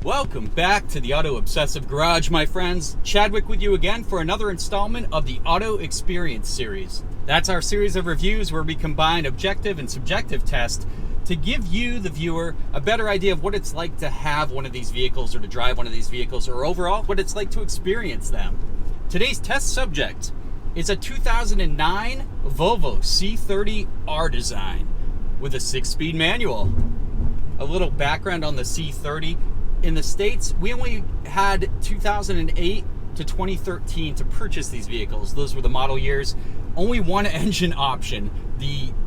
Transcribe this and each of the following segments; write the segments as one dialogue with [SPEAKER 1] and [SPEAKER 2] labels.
[SPEAKER 1] Welcome back to the Auto Obsessive Garage, my friends. Chadwick with you again for another installment of the Auto Experience series. That's our series of reviews where we combine objective and subjective tests to give you, the viewer, a better idea of what it's like to have one of these vehicles or to drive one of these vehicles, or overall what it's like to experience them. Today's test subject is a 2009 Volvo C30 R-Design with a 6-speed manual. A little background on the C30. In the States, we only had 2008 to 2013 to purchase these vehicles. Those were the model years. Only one engine option.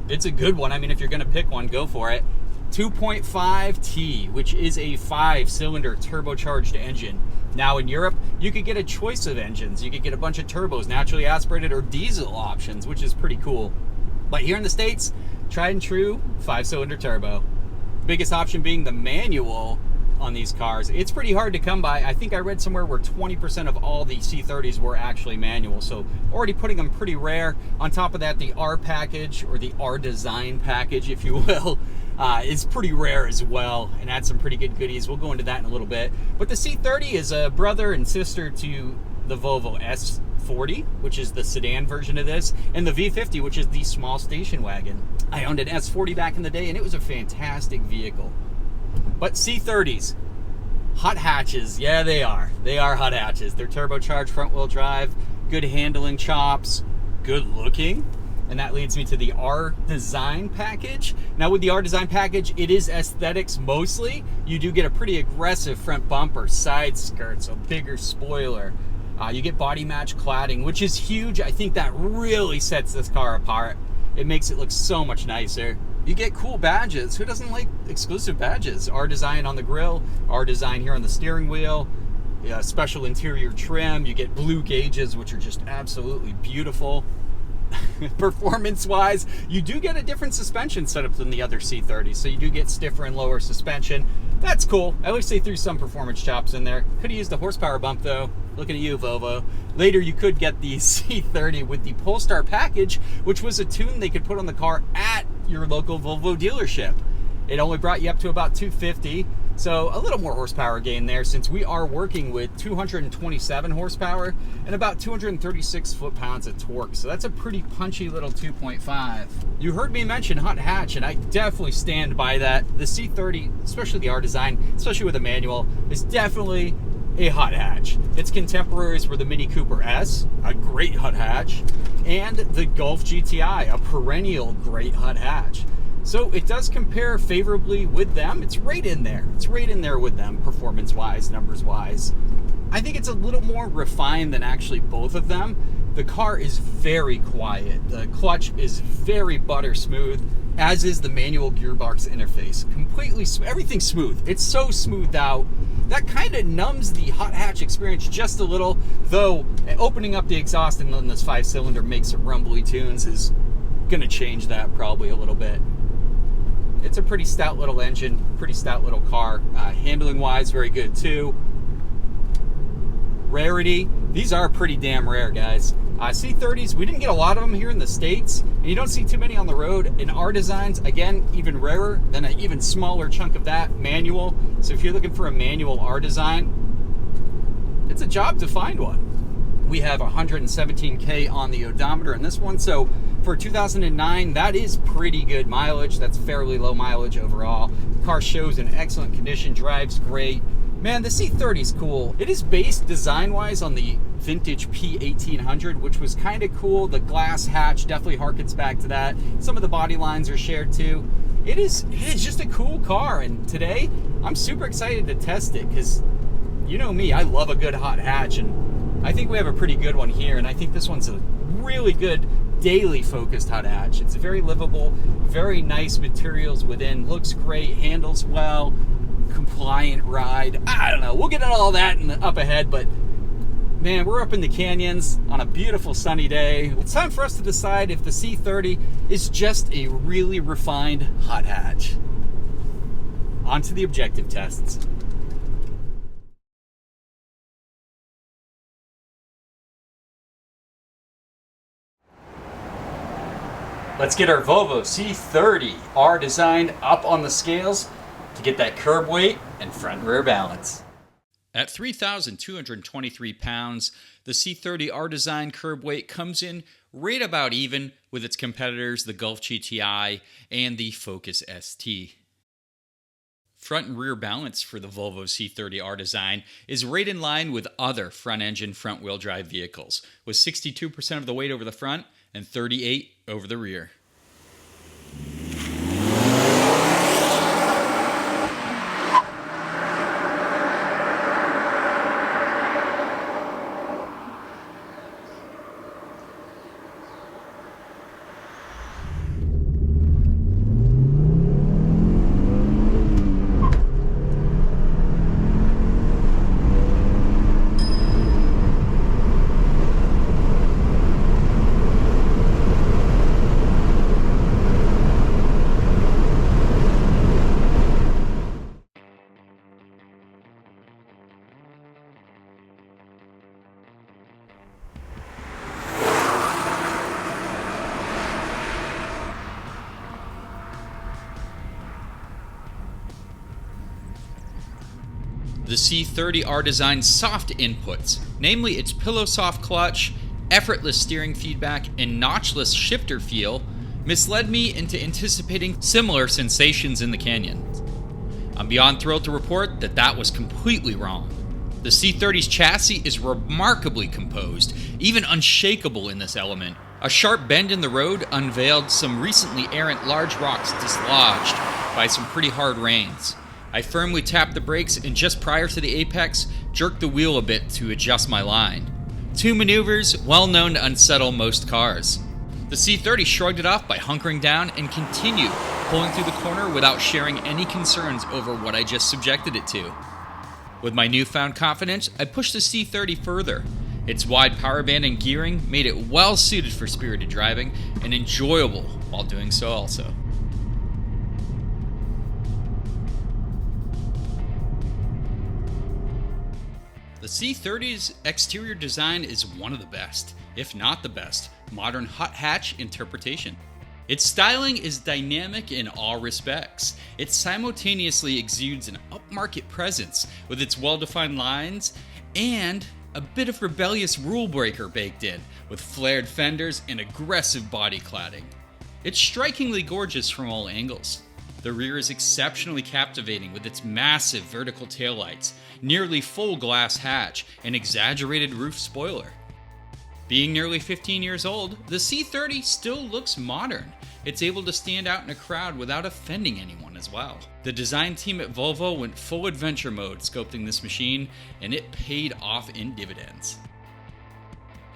[SPEAKER 1] It's a good one. I mean, if you're going to pick one, go for it. 2.5T, which is a 5-cylinder turbocharged engine. Now in Europe, you could get a choice of engines. You could get a bunch of turbos, naturally aspirated or diesel options, which is pretty cool. But here in the States, tried and true 5-cylinder turbo. Biggest option being the manual on these cars. It's pretty hard to come by. I think I read somewhere where 20% of all the C30s were actually manual, so already putting them pretty rare. On top of that, the R package, or the R-Design package, if you will, is pretty rare as well, and adds some pretty good goodies. We'll go into that in a little bit. But the C30 is a brother and sister to the Volvo S40, which is the sedan version of this, and the V50, which is the small station wagon. I owned an S40 back in the day, and it was a fantastic vehicle. But C30s, hot hatches, yeah they are. They are hot hatches. They're turbocharged front-wheel drive, good handling chops, good looking. And that leads me to the R-Design package. Now with the R-Design package, it is aesthetics mostly. You do get a pretty aggressive front bumper, side skirts, a bigger spoiler. You get body match cladding, which is huge. I think that really sets this car apart. It makes it look so much nicer. You get cool badges. Who doesn't like exclusive badges? R-Design on the grille, R-Design here on the steering wheel, special interior trim. You get blue gauges, which are just absolutely beautiful. Performance-wise, you do get a different suspension setup than the other C30s, so you do get stiffer and lower suspension. That's cool. At least they threw some performance chops in there. Could have used a horsepower bump, though. Looking at you, Volvo. Later, you could get the C30 with the Polestar package, which was a tune they could put on the car at your local Volvo dealership. It only brought you up to about 250, so a little more horsepower gain there, since we are working with 227 horsepower and about 236 foot-pounds of torque, so that's a pretty punchy little 2.5. You heard me mention hot hatch, and I definitely stand by that. The C30, especially the R-Design, especially with a manual, is definitely a hot hatch. Its contemporaries were the Mini Cooper S, a great hot hatch, and the Golf GTI, a perennial great hot hatch. So it does compare favorably with them. It's right in there. It's right in there with them, performance-wise, numbers-wise. I think it's a little more refined than actually both of them. The car is very quiet. The clutch is very butter smooth, as is the manual gearbox interface. Completely, everything's smooth. It's so smoothed out. That kind of numbs the hot hatch experience just a little, though opening up the exhaust and then this 5-cylinder makes some rumbly tunes is gonna change that probably a little bit. It's a pretty stout little engine, pretty stout little car. Handling wise, very good too. Rarity, these are pretty damn rare, guys. C30s, we didn't get a lot of them here in the States, and you don't see too many on the road. In R-Designs, again, even rarer, than an even smaller chunk of that, manual. So if you're looking for a manual R-Design, it's a job to find one. We have 117K on the odometer in this one, so for 2009, that is pretty good mileage. That's fairly low mileage overall. The car shows in excellent condition, drives great. Man, the C30 is cool. It is based design-wise on the vintage P1800, which was kind of cool. The glass hatch definitely harkens back to that. Some of the body lines are shared too. It is just a cool car, and today I'm super excited to test it because you know me, I love a good hot hatch, and I think we have a pretty good one here, and I think this one's a really good daily focused hot hatch. It's very livable, very nice materials within, looks great, handles well, compliant ride. I don't know, we'll get into all that up ahead, but man, we're up in the canyons on a beautiful sunny day. It's time for us to decide if the C30 is just a really refined hot hatch. On to the objective tests. Let's get our Volvo C30 R-Design up on the scales to get that curb weight and front and rear balance. At 3,223 pounds, the C30 R-Design curb weight comes in right about even with its competitors, the Golf GTI and the Focus ST. Front and rear balance for the Volvo C30 R-Design is right in line with other front-engine front-wheel drive vehicles, with 62% of the weight over the front and 38% over the rear. The C30 R-Design's soft inputs, namely its pillow-soft clutch, effortless steering feedback, and notchless shifter feel, misled me into anticipating similar sensations in the canyon. I'm beyond thrilled to report that that was completely wrong. The C30's chassis is remarkably composed, even unshakable in this element. A sharp bend in the road unveiled some recently errant large rocks dislodged by some pretty hard rains. I firmly tapped the brakes and just prior to the apex, jerked the wheel a bit to adjust my line. Two maneuvers well known to unsettle most cars. The C30 shrugged it off by hunkering down and continued pulling through the corner without sharing any concerns over what I just subjected it to. With my newfound confidence, I pushed the C30 further. Its wide power band and gearing made it well suited for spirited driving and enjoyable while doing so also. The C30's exterior design is one of the best, if not the best, modern hot hatch interpretation. Its styling is dynamic in all respects. It simultaneously exudes an upmarket presence with its well-defined lines and a bit of rebellious rule breaker baked in with flared fenders and aggressive body cladding. It's strikingly gorgeous from all angles. The rear is exceptionally captivating with its massive vertical taillights, nearly full glass hatch, and exaggerated roof spoiler. Being nearly 15 years old, the C30 still looks modern. It's able to stand out in a crowd without offending anyone as well. The design team at Volvo went full adventure mode sculpting this machine, and it paid off in dividends.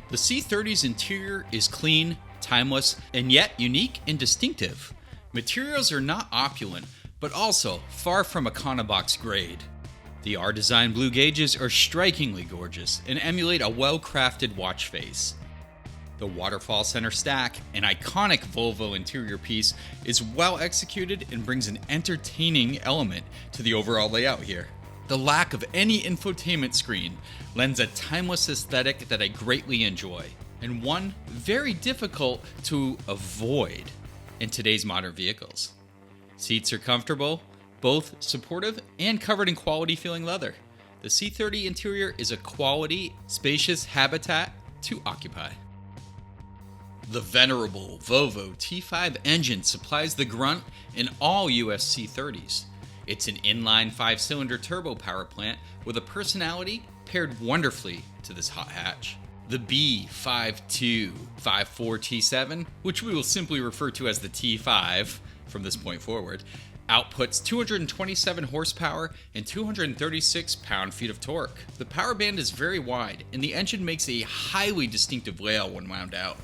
[SPEAKER 1] The C30's interior is clean, timeless, and yet unique and distinctive. Materials are not opulent, but also far from Econobox grade. The R-Design blue gauges are strikingly gorgeous and emulate a well-crafted watch face. The waterfall center stack, an iconic Volvo interior piece, is well executed and brings an entertaining element to the overall layout here. The lack of any infotainment screen lends a timeless aesthetic that I greatly enjoy, and one very difficult to avoid in today's modern vehicles. Seats are comfortable, both supportive and covered in quality feeling leather. The C30 interior is a quality, spacious habitat to occupy. The venerable Volvo T5 engine supplies the grunt in all US C30s. It's an inline 5-cylinder turbo power plant with a personality paired wonderfully to this hot hatch. The B5254 T7, which we will simply refer to as the T5 from this point forward, outputs 227 horsepower and 236 pound-feet of torque. The power band is very wide, and the engine makes a highly distinctive layout when wound out.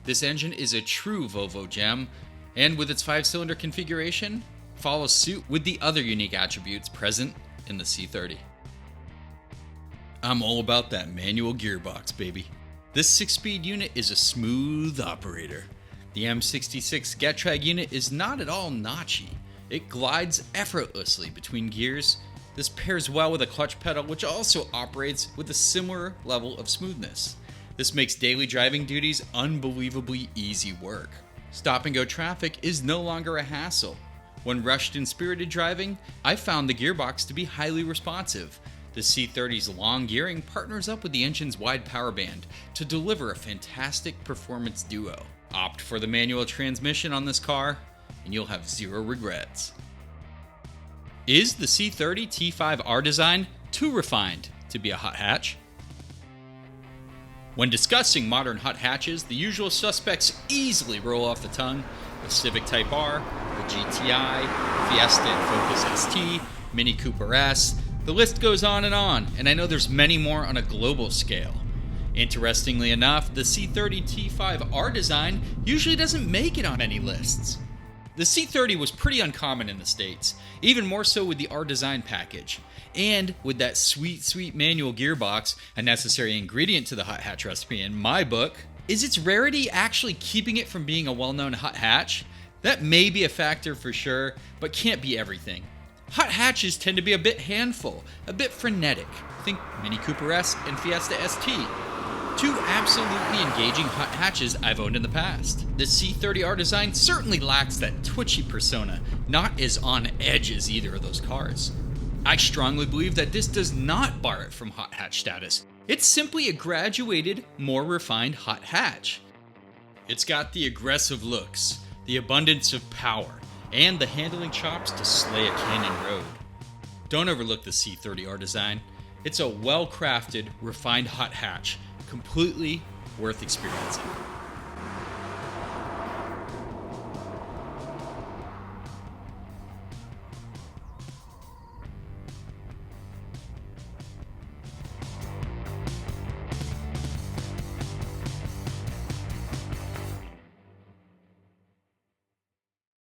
[SPEAKER 1] This engine is a true Volvo gem, and with its 5-cylinder configuration, follows suit with the other unique attributes present in the C30. I'm all about that manual gearbox, baby. This 6-speed unit is a smooth operator. The M66 Getrag unit is not at all notchy. It glides effortlessly between gears. This pairs well with a clutch pedal, which also operates with a similar level of smoothness. This makes daily driving duties unbelievably easy work. Stop and go traffic is no longer a hassle. When rushed and spirited driving, I found the gearbox to be highly responsive. The C30's long gearing partners up with the engine's wide power band to deliver a fantastic performance duo. Opt for the manual transmission on this car, and you'll have zero regrets. Is the C30 T5 R-Design too refined to be a hot hatch? When discussing modern hot hatches, the usual suspects easily roll off the tongue: the Civic Type R, the GTI, Fiesta and Focus ST, Mini Cooper S. The list goes on, and I know there's many more on a global scale. Interestingly enough, the C30 T5 R-Design usually doesn't make it on many lists. The C30 was pretty uncommon in the States, even more so with the R-Design package. And with that sweet manual gearbox, a necessary ingredient to the hot hatch recipe in my book, is its rarity actually keeping it from being a well-known hot hatch? That may be a factor for sure, but can't be everything. Hot hatches tend to be a bit handful, a bit frenetic. Think Mini Cooper S and Fiesta ST. Two absolutely engaging hot hatches I've owned in the past. The C30 R-Design certainly lacks that twitchy persona, not as on edge as either of those cars. I strongly believe that this does not bar it from hot hatch status. It's simply a graduated, more refined hot hatch. It's got the aggressive looks, the abundance of power, and the handling chops to slay a canyon road. Don't overlook the C30 R-Design. It's a well-crafted, refined hot hatch, completely worth experiencing.